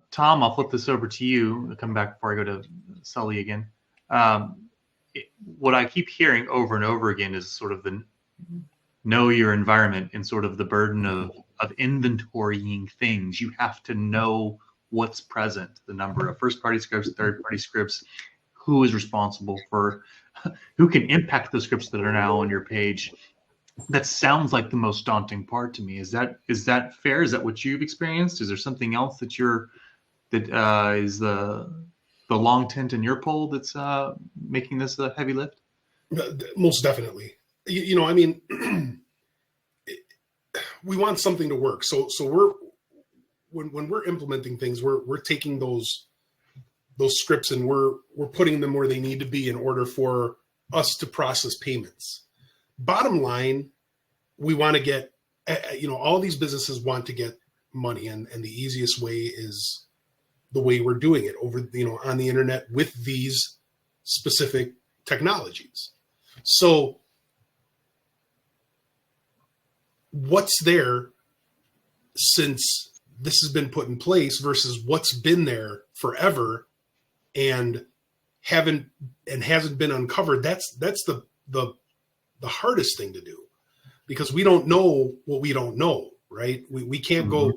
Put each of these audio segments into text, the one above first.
Tom, I'll flip this over to you. I'll come back before I go to Sully again. What I keep hearing over and over again is sort of the know your environment and sort of the burden of inventorying things. You have to know what's present, the number of first-party scripts, third-party scripts, who is responsible for, who can impact the scripts that are now on your page. That sounds like the most daunting part to me. Is that fair? Is that what you've experienced? Is there something else that is the long tent in your pole that's making this a heavy lift? Most definitely. I mean, we want something to work. So when we're implementing things, we're taking those scripts and we're putting them where they need to be in order for us to process payments. Bottom line, we want to get, all these businesses want to get money, and the easiest way is the way we're doing it over, on the internet with these specific technologies. So what's there since this has been put in place versus what's been there forever and hasn't been uncovered? That's the hardest thing to do, because we don't know what we don't know, right? We can't go,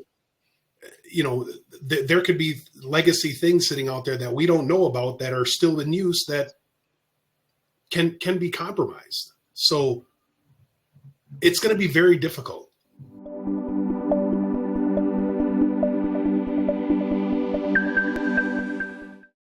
there could be legacy things sitting out there that we don't know about that are still in use that can be compromised. So it's going to be very difficult.